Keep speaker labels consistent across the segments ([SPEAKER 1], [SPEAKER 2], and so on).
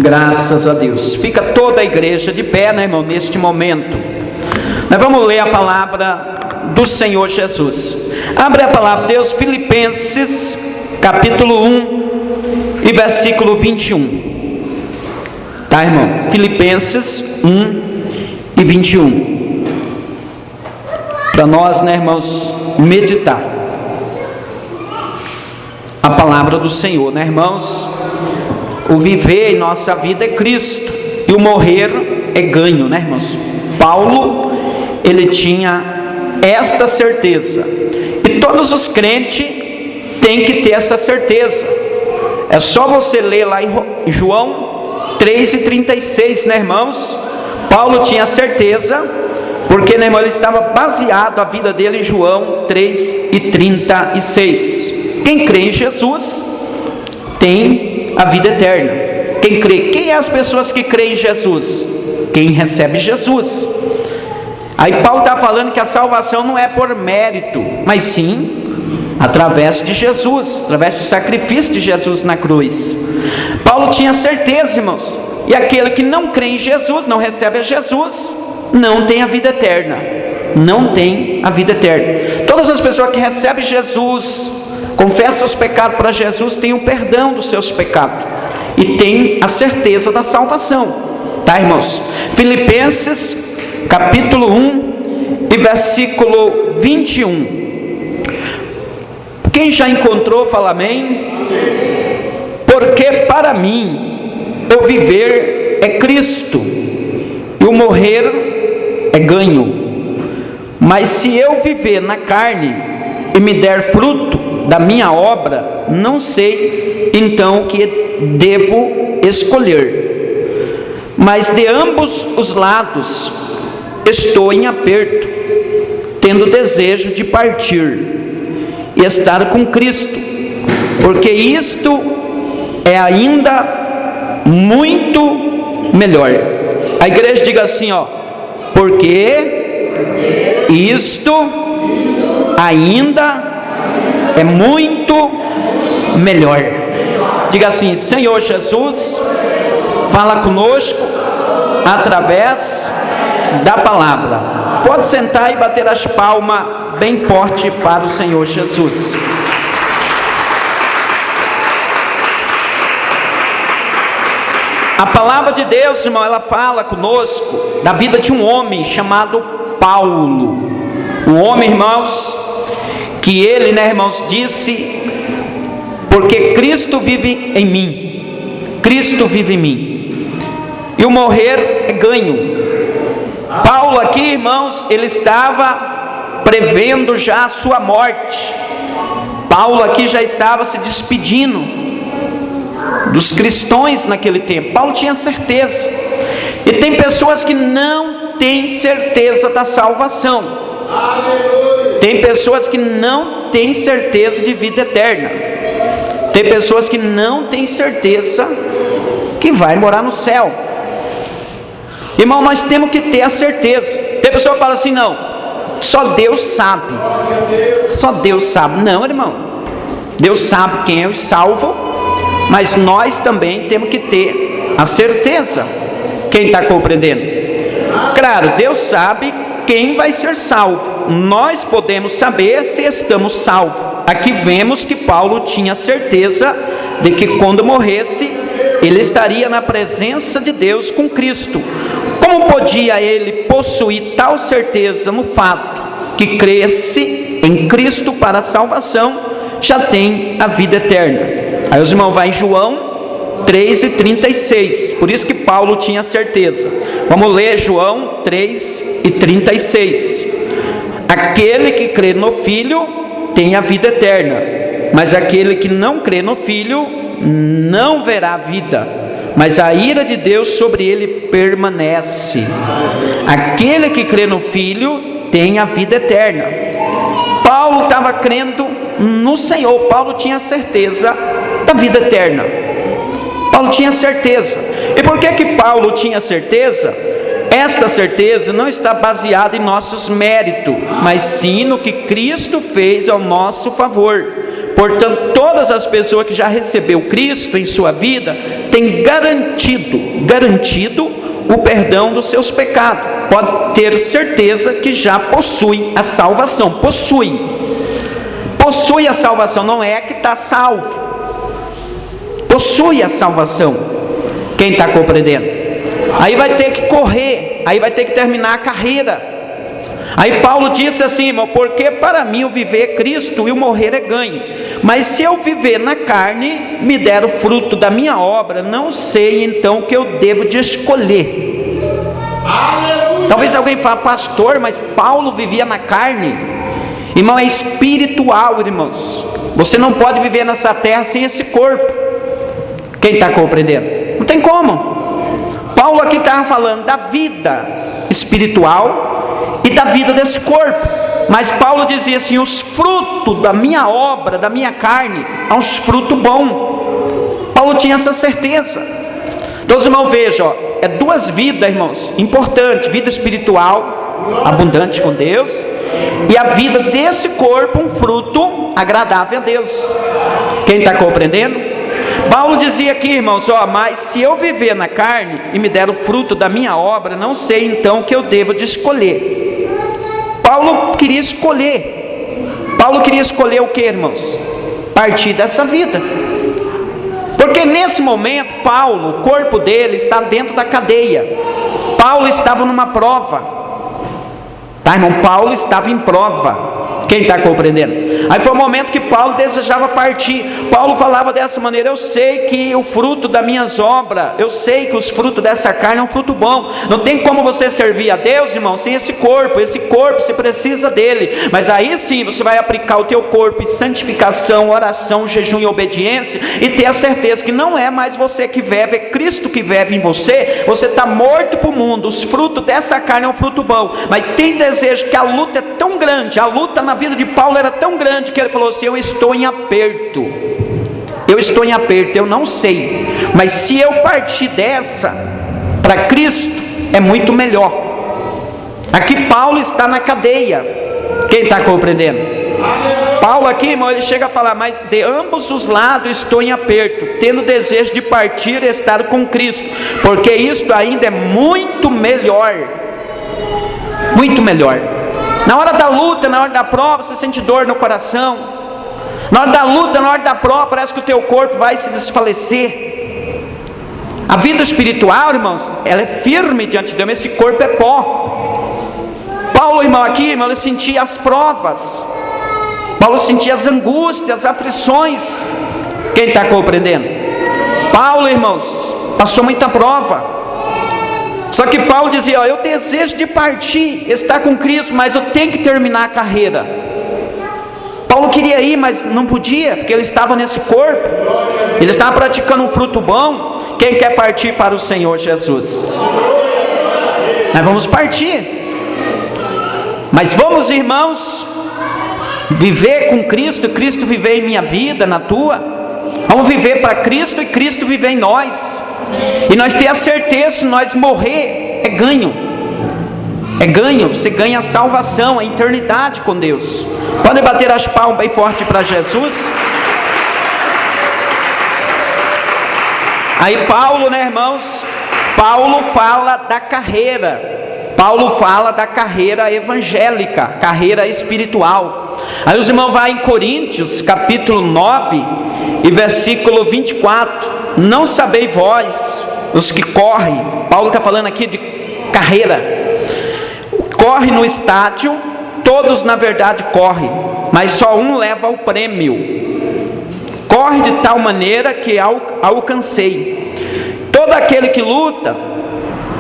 [SPEAKER 1] Graças a Deus. Fica toda a igreja de pé, né, irmão, neste momento. Nós vamos ler a palavra do Senhor Jesus. Abre a palavra de Deus, Filipenses, capítulo 1 e versículo 21. Tá, irmão? Filipenses 1 e 21. Para nós, né, irmãos, meditar a palavra do Senhor, né, irmãos? O viver em nossa vida é Cristo e o morrer é ganho, né, irmãos? Paulo, ele tinha esta certeza, e todos os crentes têm que ter essa certeza. É só você ler lá em João 3:36, né, irmãos? Paulo tinha certeza, porque, né, irmão, ele estava baseado a vida dele em João 3:36. Quem crê em Jesus tem a vida eterna. Quem crê? Quem é as pessoas que creem em Jesus? Quem recebe Jesus. Aí Paulo está falando que a salvação não é por mérito, mas sim através de Jesus, através do sacrifício de Jesus na cruz. Paulo tinha certeza, irmãos, e aquele que não crê em Jesus, não recebe a Jesus, não tem a vida eterna. Não tem a vida eterna. Todas as pessoas que recebem Jesus, confessam os pecados para Jesus, têm o perdão dos seus pecados e têm a certeza da salvação. Tá, irmãos? Filipenses capítulo 1 e versículo 21. Quem já encontrou, fala amém. Porque para mim o viver é Cristo e o morrer é ganho. Mas se eu viver na carne e me der fruto da minha obra, não sei então o que devo escolher. Mas de ambos os lados estou em aperto, tendo desejo de partir e estar com Cristo, porque isto é ainda muito melhor. A igreja diga assim, ó: porque isto ainda é muito melhor. Diga assim: Senhor Jesus, fala conosco através da palavra. Pode sentar e bater as palmas bem forte para o Senhor Jesus. A palavra de Deus, irmão, ela fala conosco da vida de um homem chamado Paulo. Um homem, irmãos, que ele, né, irmãos, disse: porque Cristo vive em mim. Cristo vive em mim. E o morrer é ganho. Paulo aqui, irmãos, ele estava prevendo já a sua morte. Paulo aqui já estava se despedindo dos cristãos naquele tempo. Paulo tinha certeza. E tem pessoas que não têm certeza da salvação. Tem pessoas que não têm certeza de vida eterna. Tem pessoas que não têm certeza que vai morar no céu. Irmão, nós temos que ter a certeza. Tem pessoa que fala assim: não, só Deus sabe. Só Deus sabe. Não, irmão, Deus sabe quem é o salvo, mas nós também temos que ter a certeza. Quem está compreendendo? Claro, Deus sabe quem vai ser salvo. Nós podemos saber se estamos salvos. Aqui vemos que Paulo tinha certeza de que quando morresse, ele estaria na presença de Deus com Cristo. Como podia ele possuir tal certeza no fato que cresce em Cristo para a salvação, já tem a vida eterna? Aí os irmãos vai em João 3:36. Por isso que Paulo tinha certeza. Vamos ler João 3:36. Aquele que crê no Filho tem a vida eterna, mas aquele que não crê no Filho não verá a vida, mas a ira de Deus sobre ele permanece. Aquele que crê no Filho tem a vida eterna. Paulo estava crendo no Senhor. Paulo tinha certeza da vida eterna. Paulo tinha certeza. E por que Paulo tinha certeza? Esta certeza não está baseada em nossos méritos, mas sim no que Cristo fez ao nosso favor. Portanto, todas as pessoas que já recebeu Cristo em sua vida têm garantido o perdão dos seus pecados. Pode ter certeza que já possui a salvação. Possui a salvação, não é que está salvo. Possui a salvação. Quem está compreendendo? Aí vai ter que correr, aí vai ter que terminar a carreira. Aí Paulo disse assim, irmão, porque para mim o viver é Cristo e o morrer é ganho. Mas se eu viver na carne, me der o fruto da minha obra, não sei então o que eu devo de escolher. Aleluia. Talvez alguém fale, pastor, mas Paulo vivia na carne. Irmão, é espiritual, irmãos. Você não pode viver nessa terra sem esse corpo. Quem está compreendendo? Não tem como. Paulo aqui estava falando da vida espiritual e da vida desse corpo. Mas Paulo dizia assim, os frutos da minha obra, da minha carne, é uns frutos bons. Paulo tinha essa certeza. Então, os irmãos, vejam, é duas vidas, irmãos, importantes: vida espiritual, abundante com Deus, e a vida desse corpo, um fruto agradável a Deus. Quem está compreendendo? Paulo dizia aqui, irmãos, mas se eu viver na carne e me der o fruto da minha obra, não sei então o que eu devo de escolher. Paulo queria escolher. Paulo queria escolher o que, irmãos? Partir dessa vida. Porque nesse momento, Paulo, o corpo dele está dentro da cadeia. Paulo estava numa prova. Tá, irmão? Paulo estava em prova. Quem está compreendendo? Aí foi o momento que Paulo desejava partir. Paulo falava dessa maneira: eu sei que o fruto das minhas obras, eu sei que os frutos dessa carne é um fruto bom. Não tem como você servir a Deus, irmão, sem esse corpo. Esse corpo, você precisa dele. Mas aí sim, você vai aplicar o teu corpo em santificação, oração, jejum e obediência, e ter a certeza que não é mais você que vive, é Cristo que vive em você. Você está morto para o mundo. Os frutos dessa carne é um fruto bom. Mas tem desejo, que a luta é tão grande, a luta na vida de Paulo era tão grande, que ele falou assim: eu estou em aperto, eu não sei, mas se eu partir dessa para Cristo, é muito melhor. Aqui Paulo está na cadeia. Quem está compreendendo? Paulo aqui, irmão, ele chega a falar: mas de ambos os lados estou em aperto, tendo desejo de partir e estar com Cristo, porque isto ainda é muito melhor. Muito melhor. Na hora da luta, na hora da prova, você sente dor no coração. Na hora da luta, na hora da prova, parece que o teu corpo vai se desfalecer. A vida espiritual, irmãos, ela é firme diante de Deus. Esse corpo é pó. Paulo, irmão, aqui, irmão, ele sentia as provas. Paulo sentia as angústias, as aflições. Quem está compreendendo? Paulo, irmãos, passou muita prova. Só que Paulo dizia: eu desejo de partir, estar com Cristo, mas eu tenho que terminar a carreira. Paulo queria ir, mas não podia, porque ele estava nesse corpo. Ele estava praticando um fruto bom. Quem quer partir para o Senhor Jesus? Nós vamos partir. Mas vamos, irmãos, viver com Cristo, Cristo viver em minha vida, na tua. Vamos viver para Cristo e Cristo viver em nós. E nós temos a certeza, se nós morrer, é ganho. É ganho, você ganha a salvação, a eternidade com Deus. Podem bater as palmas bem forte para Jesus. Aí Paulo, né, irmãos? Paulo fala da carreira. Paulo fala da carreira evangélica, carreira espiritual. Aí os irmãos vão em Coríntios, capítulo 9, e versículo 24. Não sabeis vós, os que correm. Paulo está falando aqui de carreira. Corre no estádio, todos na verdade correm, mas só um leva o prêmio. Corre de tal maneira que alcancei. Todo aquele que luta,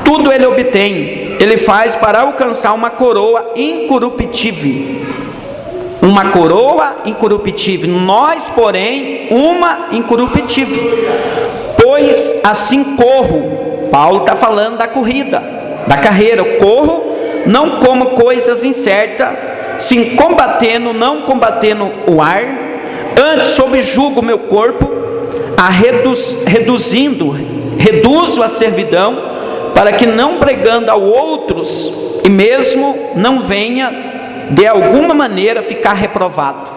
[SPEAKER 1] tudo ele obtém. Ele faz para alcançar uma coroa incorruptível. Uma coroa incorruptível. Nós, porém, uma incorruptível. Pois assim corro. Paulo está falando da corrida, da carreira. Eu corro, não como coisas incertas, sim combatendo, não combatendo o ar. Antes subjugo o meu corpo, reduzo a servidão, para que não pregando a outros, e mesmo não venha de alguma maneira ficar reprovado.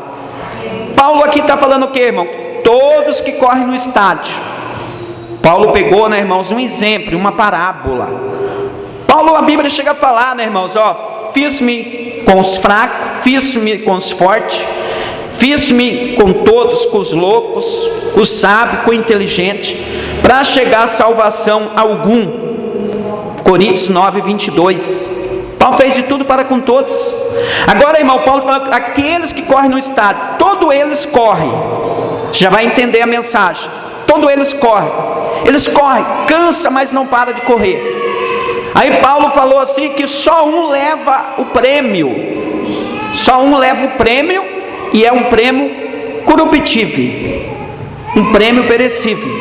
[SPEAKER 1] Paulo aqui está falando o que, irmão? Todos que correm no estádio. Paulo pegou, né, irmãos, um exemplo, uma parábola. Paulo, a Bíblia chega a falar, né, irmãos, fiz-me com os fracos, fiz-me com os fortes, fiz-me com todos, com os loucos, com os sábios, com o inteligente, para chegar a salvação algum. Coríntios 9, 22. Paulo fez de tudo para com todos. Agora, irmão, Paulo fala, aqueles que correm no estádio, todos eles correm. Já vai entender a mensagem. Todos eles correm, cansa, mas não para de correr. Aí Paulo falou assim, que só um leva o prêmio, e é um prêmio corruptível, um prêmio perecível.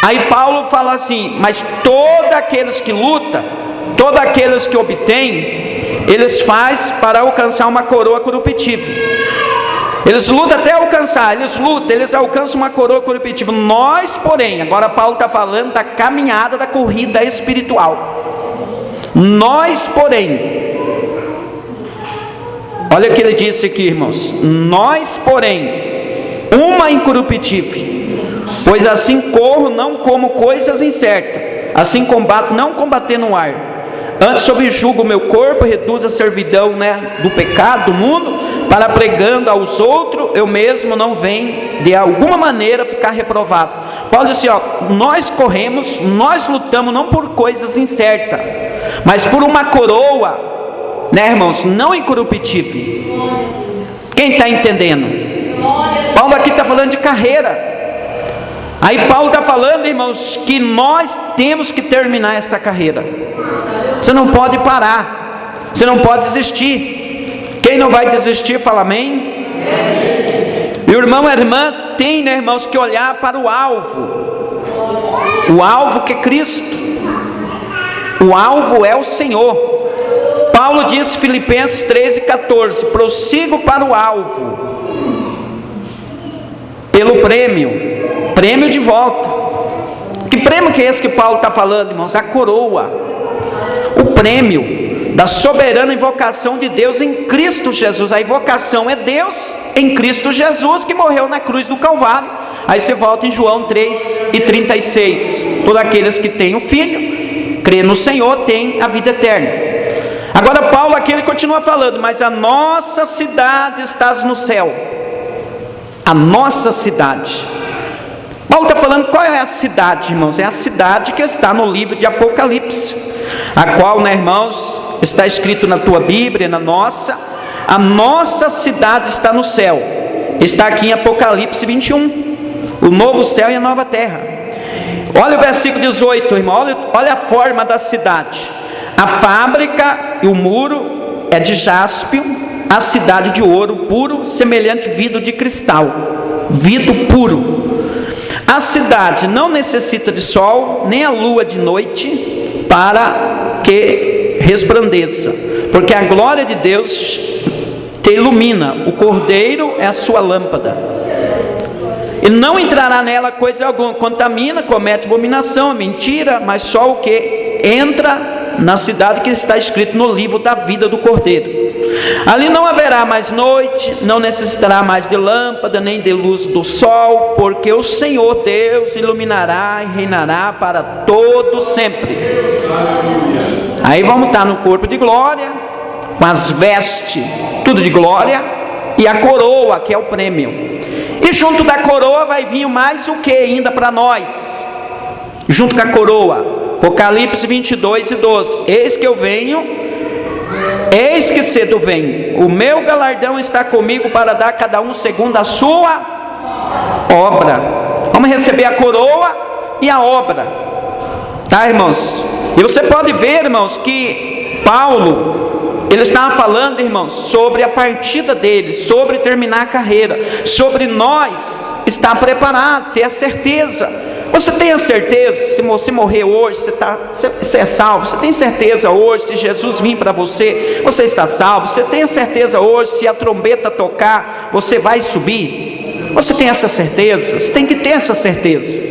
[SPEAKER 1] Aí Paulo fala assim, mas todos aqueles que lutam, todos aqueles que obtêm, eles fazem para alcançar uma coroa corruptível. Eles lutam até alcançar, eles alcançam uma coroa corruptível. Nós, porém, agora Paulo está falando da caminhada da corrida espiritual. Nós, porém, olha o que ele disse aqui, irmãos. Nós, porém, uma incorruptível, pois assim corro, não como coisas incertas, assim combato, não combater no ar. Antes subjugo o meu corpo, reduzo a servidão, do pecado, do mundo, para pregando aos outros, eu mesmo não venho de alguma maneira ficar reprovado. Paulo disse, nós corremos, nós lutamos não por coisas incertas, mas por uma coroa, irmãos, não incorruptível. Quem está entendendo? Paulo aqui está falando de carreira. Aí Paulo está falando, irmãos, que nós temos que terminar essa carreira. Você não pode parar, você não pode desistir. Quem não vai desistir, fala amém. E o irmão e a irmã tem, irmãos, que olhar para o alvo que é Cristo. O alvo é o Senhor. Paulo diz, Filipenses 13:14, prossigo para o alvo, pelo prêmio de volta. Que prêmio que é esse que Paulo está falando, irmãos? A coroa, o prêmio da soberana invocação de Deus em Cristo Jesus. A invocação é Deus em Cristo Jesus, que morreu na cruz do Calvário. Aí você volta em João 3:36, todos aqueles que têm o Filho, crê no Senhor, têm a vida eterna. Agora Paulo aqui ele continua falando, mas a nossa cidade está no céu. A nossa cidade. Paulo está falando qual é a cidade, irmãos? É a cidade que está no livro de Apocalipse, a qual, irmãos, está escrito na tua Bíblia, na nossa. A nossa cidade está no céu. Está aqui em Apocalipse 21, o novo céu e a nova terra. Olha o versículo 18, irmão. Olha a forma da cidade. A fábrica e o muro é de jaspe, a cidade de ouro puro, semelhante vidro de cristal, vidro puro. A cidade não necessita de sol, nem a lua de noite, para que resplandeça, porque a glória de Deus te ilumina, o cordeiro é a sua lâmpada. E não entrará nela coisa alguma, contamina, comete abominação, mentira, mas só o que entra na cidade que está escrito no livro da vida do Cordeiro. Ali não haverá mais noite, não necessitará mais de lâmpada, nem de luz do sol, porque o Senhor Deus iluminará e reinará para todo sempre. Aí vamos estar no corpo de glória, com as vestes, tudo de glória, e a coroa, que é o prêmio. E junto da coroa vai vir mais o que ainda para nós? Junto com a coroa, Apocalipse 22:12, eis que eu venho, eis que cedo venho, o meu galardão está comigo para dar a cada um segundo a sua obra. Vamos receber a coroa e a obra, tá, irmãos? E você pode ver, irmãos, que Paulo, ele estava falando, irmãos, sobre a partida dele, sobre terminar a carreira, sobre nós estar preparado, ter a certeza. Você tem a certeza, se você morrer hoje, você é salvo. Você tem certeza hoje, se Jesus vir para você, você está salvo. Você tem a certeza hoje, se a trombeta tocar, você vai subir. Você tem essa certeza? Você tem que ter essa certeza.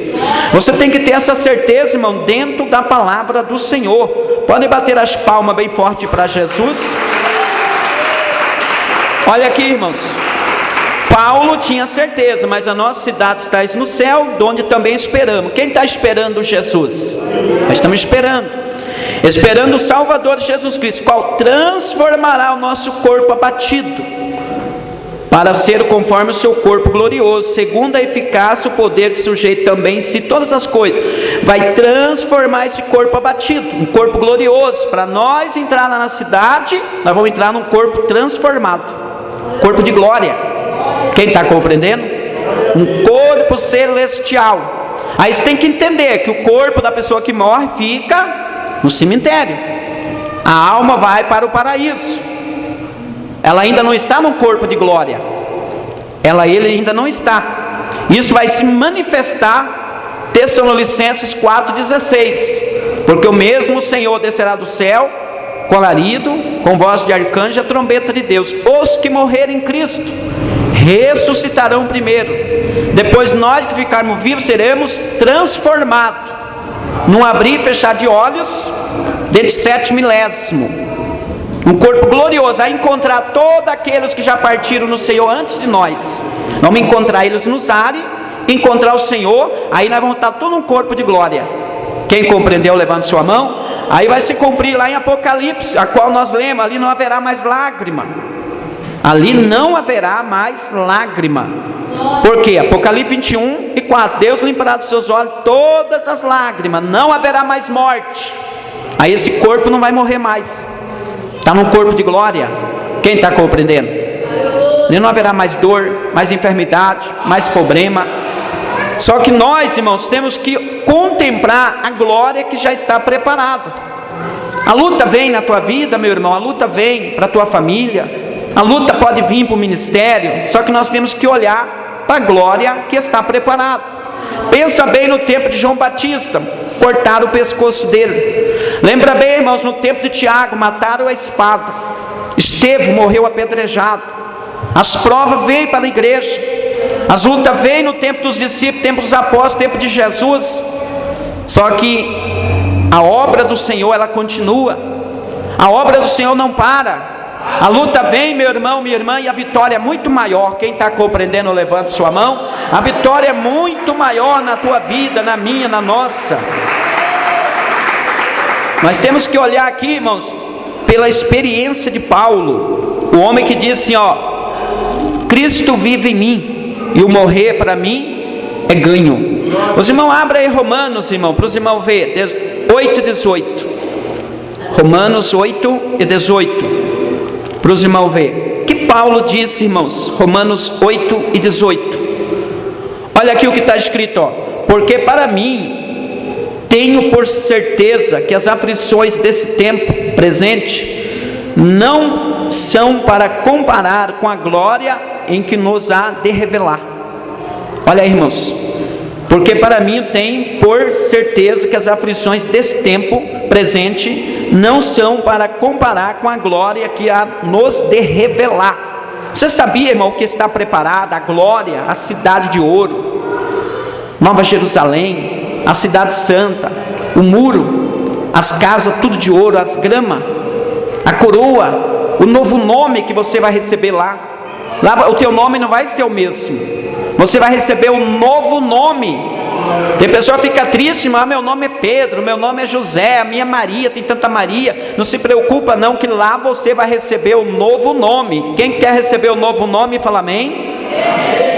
[SPEAKER 1] Você tem que ter essa certeza, irmão, dentro da palavra do Senhor. Podem bater as palmas bem forte para Jesus. Olha aqui, irmãos. Paulo tinha certeza, mas a nossa cidade está no céu, de onde também esperamos. Quem está esperando Jesus? Nós estamos esperando o Salvador Jesus Cristo, qual transformará o nosso corpo abatido, para ser conforme o seu corpo glorioso, segundo a eficácia, o poder que sujeita também em si todas as coisas. Vai transformar esse corpo abatido, um corpo glorioso. Para nós entrar lá na cidade, nós vamos entrar num corpo transformado, corpo de glória. Quem está compreendendo? Um corpo celestial. Aí você tem que entender que o corpo da pessoa que morre fica no cemitério, a alma vai para o paraíso. Ela ainda não está no corpo de glória, ele ainda não está. Isso vai se manifestar, Tessalonicenses 4,16, porque o mesmo Senhor descerá do céu com alarido, com voz de arcanjo e a trombeta de Deus. Os que morrerem em Cristo ressuscitarão primeiro, depois nós que ficarmos vivos seremos transformados num abrir e fechar de olhos, dentro de 7 milésimos, um corpo glorioso, a encontrar todos aqueles que já partiram no Senhor antes de nós. Vamos encontrar eles nos ares, encontrar o Senhor, aí nós vamos estar todo um corpo de glória. Quem compreendeu, levante sua mão. Aí vai se cumprir lá em Apocalipse, a qual nós lemos, ali não haverá mais lágrima. Ali não haverá mais lágrima. Por quê? Apocalipse 21:4, Deus limpará dos seus olhos todas as lágrimas, não haverá mais morte. Aí esse corpo não vai morrer mais, está no corpo de glória. Quem está compreendendo? Ali não haverá mais dor, mais enfermidade, mais problema. Só que nós, irmãos, temos que contemplar a glória que já está preparada. A luta vem na tua vida, meu irmão, a luta vem para a tua família, a luta pode vir para o ministério, só que nós temos que olhar para a glória que está preparada. Pensa bem no tempo de João Batista, cortaram o pescoço dele. Lembra bem, irmãos, no tempo de Tiago, mataram a espada. Estevão morreu apedrejado. As provas veio para a igreja, as lutas veio no tempo dos discípulos, tempo dos apóstolos, tempo de Jesus. Só que a obra do Senhor, ela continua. A obra do Senhor não para. A luta vem, meu irmão, minha irmã, e a vitória é muito maior. Quem está compreendendo, levante sua mão. A vitória é muito maior na tua vida, na minha, na nossa. Nós temos que olhar aqui, irmãos, pela experiência de Paulo, o homem que diz assim, Cristo vive em mim, e o morrer para mim é ganho. Os irmãos, abra aí Romanos, irmão, para os irmãos ver, 8:18. Romanos 8:18. Para os irmãos ver. Que Paulo disse, irmãos, Romanos 8:18. Olha aqui o que está escrito, porque para mim, tenho por certeza que as aflições desse tempo presente não são para comparar com a glória em que nos há de revelar. Olha aí, irmãos, porque para mim tenho por certeza que as aflições desse tempo presente não são para comparar com a glória que há nos de revelar. Você sabia, irmão, que está preparada a glória, a cidade de ouro, Nova Jerusalém, a cidade santa, o muro, as casas tudo de ouro, as gramas, a coroa, o novo nome que você vai receber lá. Lá o teu nome não vai ser o mesmo, você vai receber um novo nome. Tem pessoa que fica triste, mas meu nome é Pedro, meu nome é José, a minha Maria, tem tanta Maria. Não se preocupa não, que lá você vai receber o novo nome. Quem quer receber o novo nome, fala amém.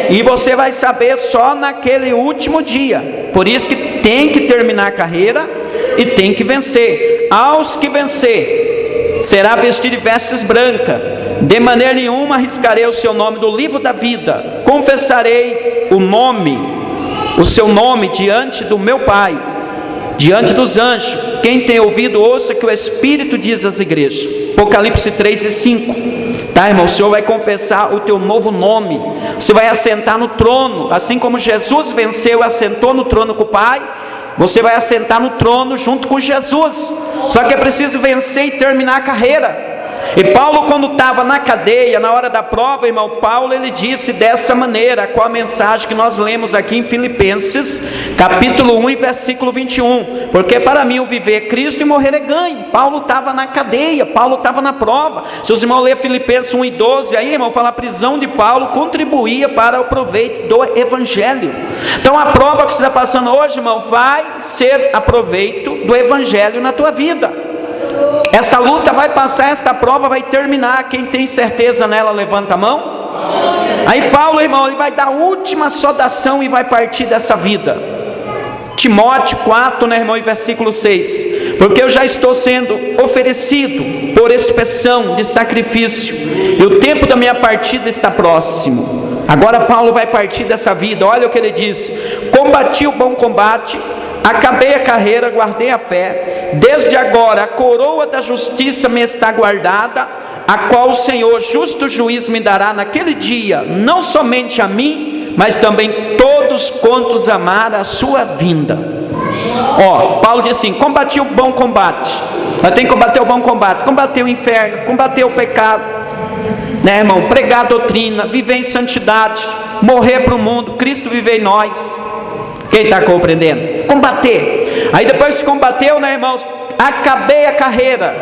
[SPEAKER 1] E você vai saber só naquele último dia. Por isso que tem que terminar a carreira e tem que vencer. Aos que vencer, será vestido de vestes brancas. De maneira nenhuma arriscarei o seu nome do livro da vida. Confessarei o seu nome diante do meu Pai, diante dos anjos. Quem tem ouvido, ouça que o Espírito diz às igrejas. Apocalipse 3:5. Tá, irmão? O Senhor vai confessar o teu novo nome. Você vai assentar no trono, assim como Jesus venceu e assentou no trono com o Pai. Você vai assentar no trono junto com Jesus. Só que é preciso vencer e terminar a carreira. E Paulo, quando estava na cadeia, na hora da prova, irmão, Paulo, ele disse dessa maneira, com a mensagem que nós lemos aqui em Filipenses, capítulo 1 e versículo 21, porque para mim o viver é Cristo e morrer é ganho. Paulo estava na cadeia, Paulo estava na prova. Se os irmãos lerem Filipenses 1 e 12, aí, irmão, fala, a prisão de Paulo contribuía para o proveito do Evangelho. Então a prova que você está passando hoje, irmão, vai ser a proveito do Evangelho na tua vida. Essa luta vai passar, esta prova vai terminar. Quem tem certeza nela, levanta a mão. Aí Paulo, irmão, ele vai dar a última saudação e vai partir dessa vida. Timóteo 4, né, irmão, em versículo 6, porque eu já estou sendo oferecido por expiação de sacrifício, e o tempo da minha partida está próximo. Agora Paulo vai partir dessa vida. Olha o que ele diz: combati o bom combate, acabei a carreira, guardei a fé. Desde agora a coroa da justiça me está guardada, a qual o Senhor, justo juiz, me dará naquele dia, não somente a mim, mas também todos quantos amar a sua vinda. Paulo diz assim: combati o bom combate. Nós temos que combater o bom combate, combater o inferno, combater o pecado, né, irmão? Pregar a doutrina, viver em santidade, morrer para o mundo, Cristo viver em nós. Quem está compreendendo? Combater. Aí depois que combateu, né, irmãos? Acabei a carreira.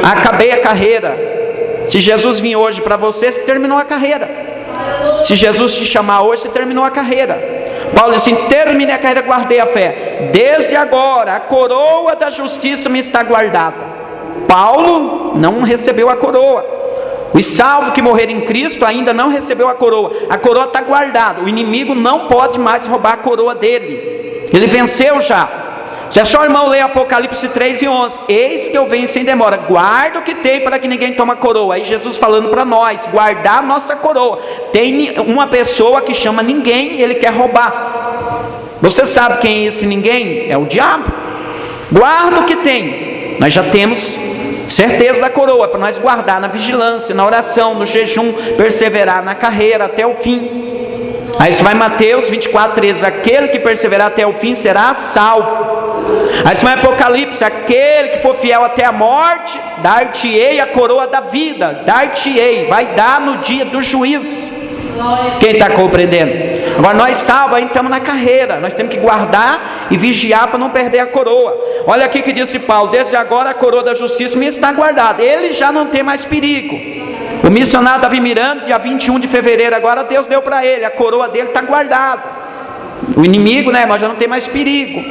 [SPEAKER 1] Acabei a carreira. Se Jesus vir hoje para você, você terminou a carreira. Se Jesus te chamar hoje, você terminou a carreira. Paulo diz assim: terminei a carreira, guardei a fé. Desde agora a coroa da justiça me está guardada. Paulo não recebeu a coroa. Os salvos que morreram em Cristo ainda não recebeu a coroa. A coroa está guardada. O inimigo não pode mais roubar a coroa dele. Ele venceu já. Já só o irmão lê Apocalipse 3 e 11. Eis que eu venho sem demora. Guarda o que tem para que ninguém tome a coroa. Aí Jesus falando para nós, guardar a nossa coroa. Tem uma pessoa que chama ninguém, ele quer roubar. Você sabe quem é esse ninguém? É o diabo. Guarda o que tem. Nós já temos certeza da coroa, para nós guardar na vigilância, na oração, no jejum, perseverar na carreira até o fim. Aí você vai em Mateus 24, 13, aquele que perseverar até o fim será salvo. Aí você vai em Apocalipse, aquele que for fiel até a morte, dar-te-ei a coroa da vida, dar-te-ei, vai dar no dia do juízo. Quem está compreendendo? Agora nós salvos ainda estamos na carreira, nós temos que guardar e vigiar para não perder a coroa. Olha aqui que disse Paulo: desde agora a coroa da justiça me está guardada. Ele já não tem mais perigo. O missionário Davi Miranda, dia 21 de fevereiro, agora Deus deu para ele, a coroa dele está guardada. O inimigo, né, mas já não tem mais perigo.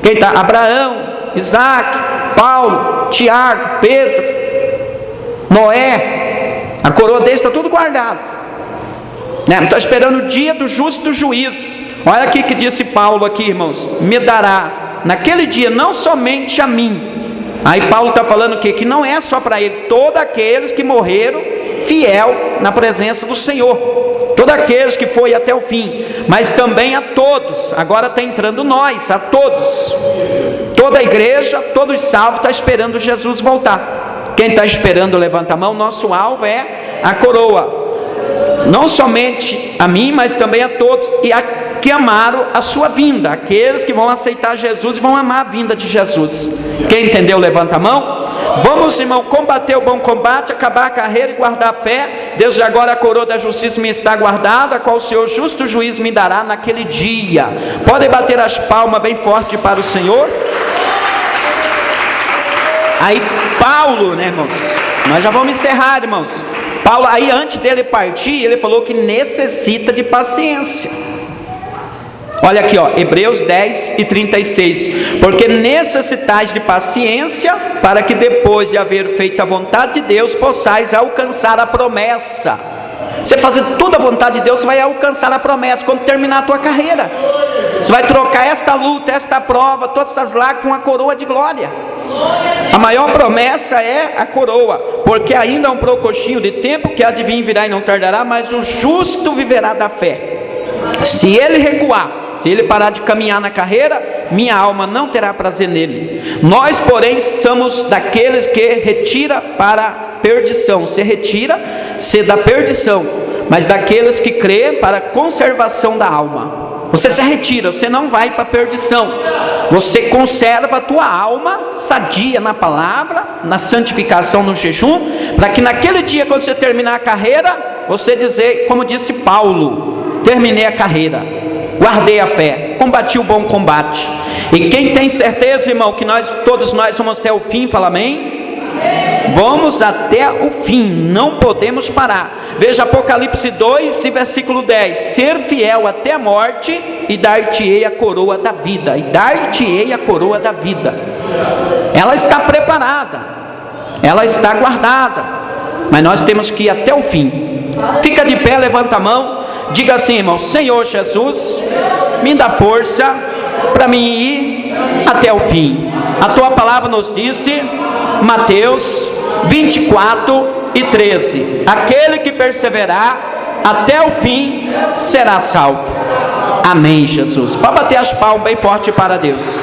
[SPEAKER 1] Quem está? Abraão, Isaac, Paulo, Tiago, Pedro, Noé, a coroa deles está tudo guardado. Não está esperando o dia do justo juiz. Olha aqui que disse Paulo aqui, irmãos: me dará naquele dia, não somente a mim. Aí Paulo está falando o quê? Que não é só para ele, todos aqueles que morreram fiel na presença do Senhor, todos aqueles que foi até o fim, mas também a todos. Agora está entrando nós, a todos, toda a igreja, todos os salvos está esperando Jesus voltar. Quem está esperando, levanta a mão. Nosso alvo é a coroa, não somente a mim, mas também a todos, e a que amaram a sua vinda, aqueles que vão aceitar Jesus e vão amar a vinda de Jesus. Quem entendeu, levanta a mão. Vamos, irmão, combater o bom combate, acabar a carreira e guardar a fé. Desde agora a coroa da justiça me está guardada, a qual o Senhor justo juiz me dará naquele dia. Podem bater as palmas bem forte para o Senhor. Aí Paulo, né, irmãos, nós já vamos encerrar, irmãos. Paulo, aí antes dele partir, ele falou que necessita de paciência. Olha aqui, Hebreus 10 e 36, porque necessitais de paciência, para que depois de haver feito a vontade de Deus, possais alcançar a promessa. Você fazer tudo a vontade de Deus, você vai alcançar a promessa, quando terminar a tua carreira. Você vai trocar esta luta, esta prova, todas essas lágrimas com a coroa de glória. A maior promessa é a coroa, porque ainda há um procochinho de tempo, que há de vir, virá e não tardará, mas o justo viverá da fé. Se ele recuar, se ele parar de caminhar na carreira, minha alma não terá prazer nele. Nós, porém, somos daqueles que retira para a perdição. Se retira, se da perdição, mas daqueles que crê para a conservação da alma. Você se retira, você não vai para a perdição. Você conserva a tua alma sadia na palavra, na santificação, no jejum, para que naquele dia, quando você terminar a carreira, você dizer, como disse Paulo: terminei a carreira, guardei a fé, combati o bom combate. E quem tem certeza, irmão, que todos nós vamos até o fim, fala amém? Vamos até o fim, não podemos parar. Veja Apocalipse 2 e versículo 10: ser fiel até a morte, e dar-te-ei a coroa da vida. E dar-te-ei a coroa da vida. Ela está preparada, ela está guardada, mas nós temos que ir até o fim. Fica de pé, levanta a mão, diga assim, irmão: Senhor Jesus, me dá força para mim ir até o fim. A tua palavra nos disse, Mateus 24:13: aquele que perseverar até o fim será salvo. Amém, Jesus. Pode bater as palmas bem forte para Deus.